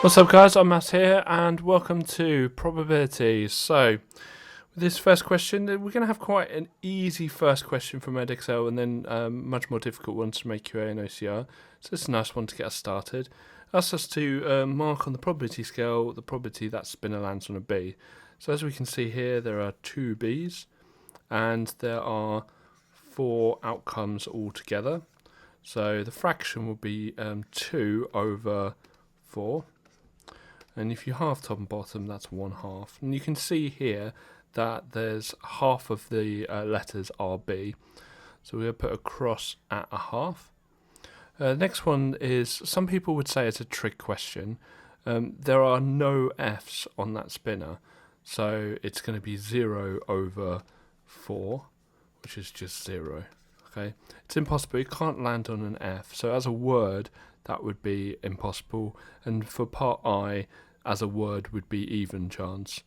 What's up guys, Onmaths here and welcome to probabilities. So with this first question, we're going to have quite an easy first question from Edexcel and then much more difficult ones from AQA and OCR. So it's a nice one to get us started. Asks us to mark on the probability scale the probability that spinner lands on a B. So as we can see here, there are 2 Bs and there are 4 outcomes altogether. So the fraction will be 2 over 4. And if you halve top and bottom, that's 1/2. And you can see here that there's half of the letters are B. So we're going to put a cross at a half. Next one is, some people would say it's a trick question. There are no F's on that spinner. So it's going to be 0 over 4, which is just 0. Okay, it's impossible. It can't land on an F. So as a word, that would be impossible. And for part I, as a word, would be even chance.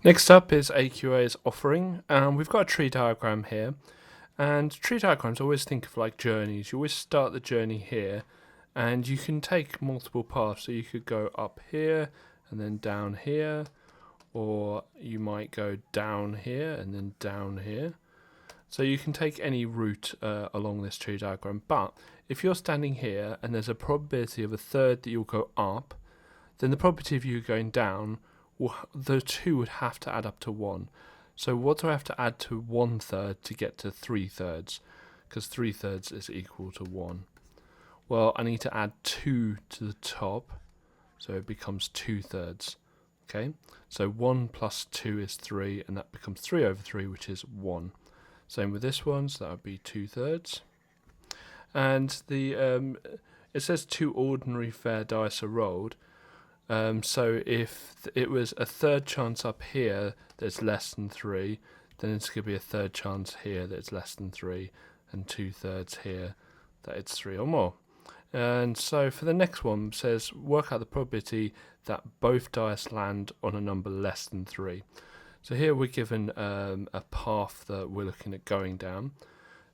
Next up is AQA's offering. We've got a tree diagram here. And tree diagrams, always think of like journeys. You always start the journey here. And you can take multiple paths. So you could go up here and then down here. Or you might go down here and then down here. So you can take any route along this tree diagram, but if you're standing here and there's a probability of a third that you'll go up, then the probability of you going down, the two would have to add up to 1. So what do I have to add to 1/3 to get to 3/3? Because 3/3 is equal to 1. Well, I need to add 2 to the top, so it becomes 2/3. Okay, so 1 plus 2 is 3, and that becomes 3 over 3, which is 1. Same with this one, so that would be 2/3. And it says 2 ordinary fair dice are rolled. So if it was a third chance up here that's less than 3, then it's going to be a third chance here that's less than 3, and 2/3 here that it's 3 or more. And so for the next one, it says work out the probability that both dice land on a number less than 3. So here we're given a path that we're looking at going down.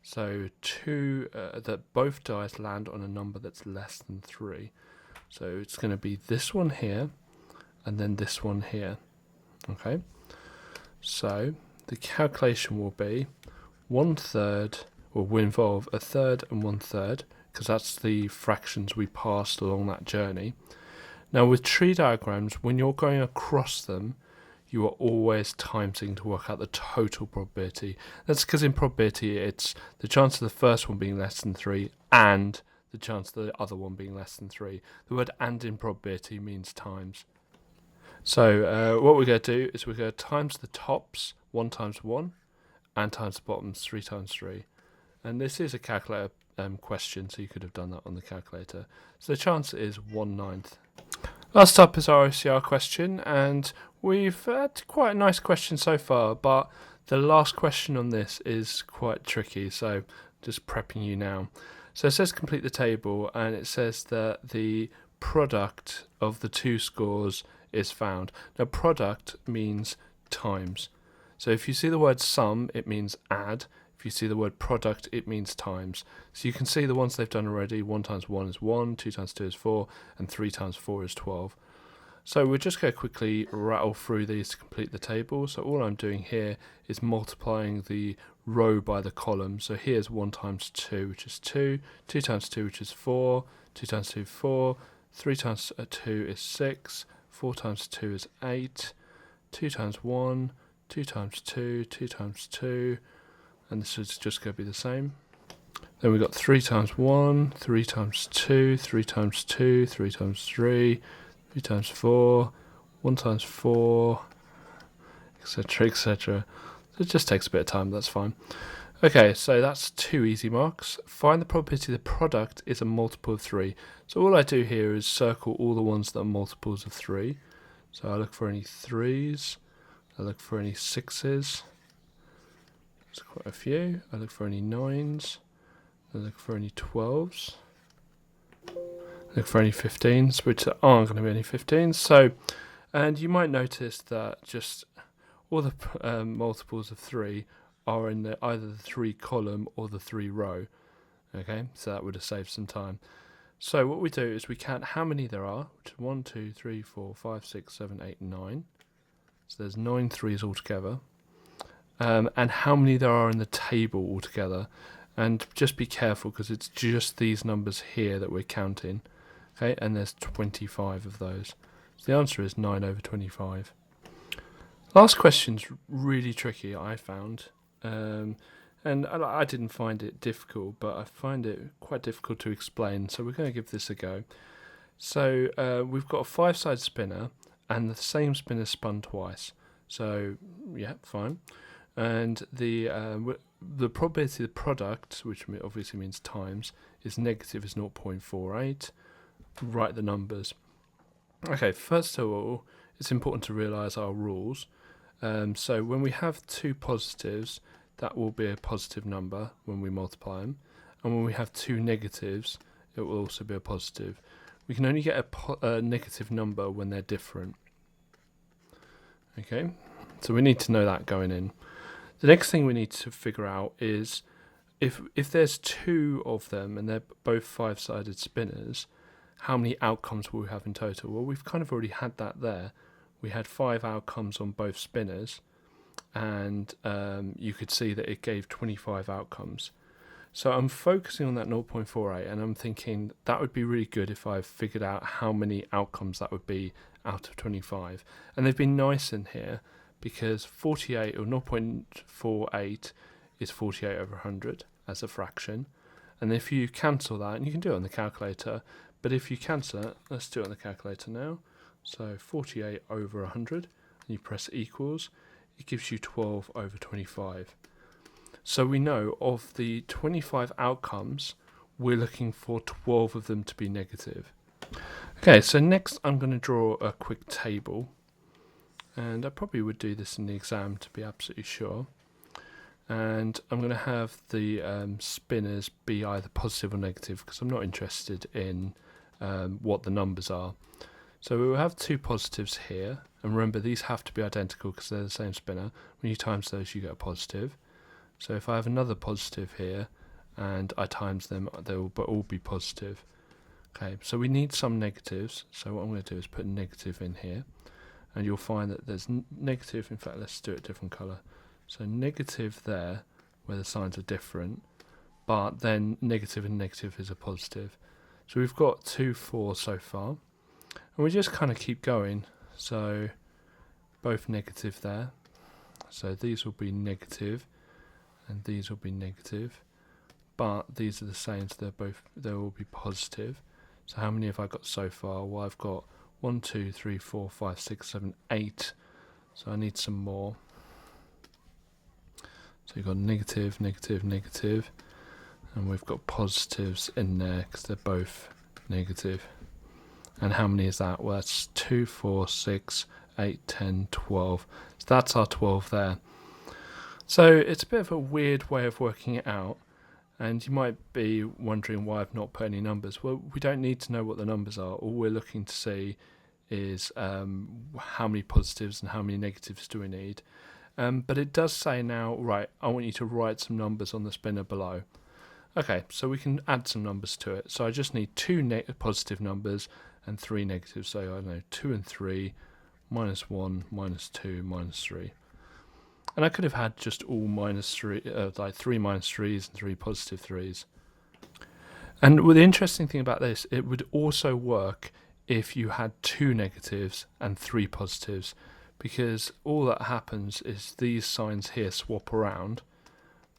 So that both dice land on a number that's less than 3. So it's going to be this one here, and then this one here. Okay. So the calculation will be 1/3, or will involve a third and 1/3, because that's the fractions we passed along that journey. Now with tree diagrams, when you're going across them, you are always timesing to work out the total probability. That's because in probability, it's the chance of the first one being less than 3 and the chance of the other one being less than 3. The word "and" in probability means times. So what we're going to do is we're going to times the tops 1 times 1 and times the bottoms 3 times 3. And this is a calculator question, so you could have done that on the calculator. So the chance is 1/9. Last up is our OCR question, and we've had quite a nice question so far, but the last question on this is quite tricky, so just prepping you now. So it says complete the table, and it says that the product of the 2 scores is found. Now product means times. So if you see the word sum, it means add. If you see the word product, it means times. So you can see the ones they've done already. 1 times 1 is 1, 2 times 2 is 4, and 3 times 4 is 12. So we're just going to quickly rattle through these to complete the table. So all I'm doing here is multiplying the row by the column. So here's 1 times 2, which is 2, 2 times 2, which is 4, 2 times 2, 4, 3 times 2 is 6, 4 times 2 is 8, 2 times 1, 2 times 2, 2 times 2, and this is just going to be the same. Then we've got 3 times 1, 3 times 2, 3 times 2, 3 times 3, 3 times 4, 1 times 4, etc, etc. So it just takes a bit of time, that's fine. Okay, so that's 2 easy marks. Find the probability the product is a multiple of 3. So all I do here is circle all the ones that are multiples of 3. So I look for any 3s, I look for any 6s, there's quite a few. I look for any 9s, I look for any 12s, I look for any 15s, which there aren't going to be any 15s. So, and you might notice that just all the multiples of 3 are in either the 3 column or the 3 row. Okay, so that would have saved some time. So what we do is we count how many there are, which is 1, 2, 3, 4, 5, 6, 7, 8, 9. So there's 9 threes altogether. And how many there are in the table altogether. And just be careful because it's just these numbers here that we're counting. Okay, and there's 25 of those. So the answer is 9 over 25. Last question's really tricky, I found. And I didn't find it difficult, but I find it quite difficult to explain. So we're going to give this a go. So we've got a 5-sided spinner, and the same spinner spun twice. So yeah, fine. And the probability of the product, which obviously means times, is negative is 0.48. Write the numbers. Okay, first of all, it's important to realise our rules. So when we have two positives, that will be a positive number when we multiply them. And when we have two negatives, it will also be a positive. We can only get a negative number when they're different. Okay, so we need to know that going in. The next thing we need to figure out is if there's two of them and they're both 5-sided spinners, how many outcomes will we have in total? Well, we've kind of already had that there. We had 5 outcomes on both spinners, and you could see that it gave 25 outcomes. So I'm focusing on that 0.48, and I'm thinking that would be really good if I figured out how many outcomes that would be out of 25. And they've been nice in here, because 48 or 0.48 is 48 over 100 as a fraction. And if you cancel that, and you can do it on the calculator, but if you cancel it, let's do it on the calculator now. So 48 over 100, and you press equals, it gives you 12 over 25. So we know of the 25 outcomes, we're looking for 12 of them to be negative. Okay, so next I'm going to draw a quick table. And I probably would do this in the exam to be absolutely sure. And I'm going to have the spinners be either positive or negative because I'm not interested in what the numbers are. So we will have two positives here. And remember, these have to be identical because they're the same spinner. When you times those, you get a positive. So if I have another positive here and I times them, they will all be positive. Okay, so we need some negatives. So what I'm going to do is put negative in here. And you'll find that there's negative, in fact let's do it a different colour. So negative there, where the signs are different, but then negative and negative is a positive. So we've got 2, 4 so far. And we just kind of keep going. So both negative there. So these will be negative, and these will be negative. But these are the same, so they will be positive. So how many have I got so far? Well, I've got 1, 2, 3, 4, 5, 6, 7, 8. So I need some more. So you've got negative, negative, negative. And we've got positives in there because they're both negative. And how many is that? Well, that's 2, 4, 6, 8, 10, 12. So that's our 12 there. So it's a bit of a weird way of working it out. And you might be wondering why I've not put any numbers. Well, we don't need to know what the numbers are. All we're looking to see is how many positives and how many negatives do we need. But it does say now, right, I want you to write some numbers on the spinner below. Okay, so we can add some numbers to it. So I just need 2 positive numbers and 3 negatives. So I don't know, 2 and 3, minus 1, minus 2, minus 3. And I could have had just all minus 3, like 3 minus 3s and 3 positive 3s. And the interesting thing about this, it would also work if you had 2 negatives and 3 positives, because all that happens is these signs here swap around,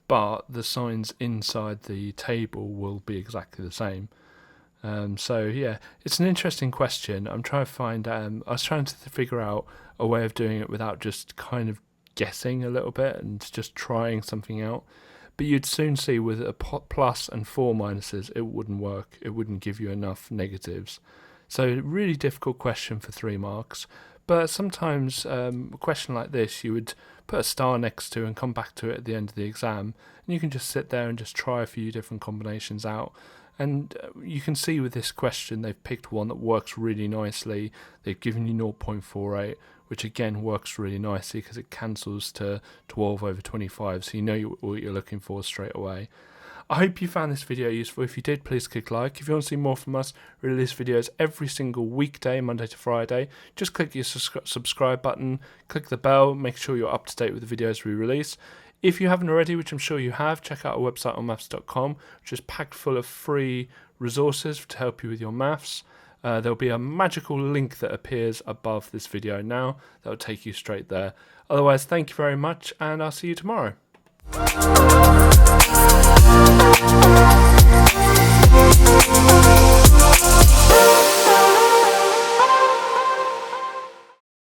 but the signs inside the table will be exactly the same. So yeah, it's an interesting question. I'm trying to find. I was trying to figure out a way of doing it without just kind of guessing a little bit and just trying something out. But you'd soon see with a plus and 4 minuses, it wouldn't work. It wouldn't give you enough negatives. So really difficult question for 3 marks. But sometimes a question like this, you would put a star next to and come back to it at the end of the exam. And you can just sit there and just try a few different combinations out. And you can see with this question, they've picked one that works really nicely. They've given you 0.48, which again works really nicely because it cancels to 12 over 25. So you know what you're looking for straight away. I hope you found this video useful. If you did, please click like. If you want to see more from us, we release videos every single weekday, Monday to Friday. Just click your subscribe button, click the bell, make sure you're up to date with the videos we release. If you haven't already, which I'm sure you have, check out our website onmaths.com, which is packed full of free resources to help you with your maths. There'll be a magical link that appears above this video now that will take you straight there. Otherwise, thank you very much, and I'll see you tomorrow.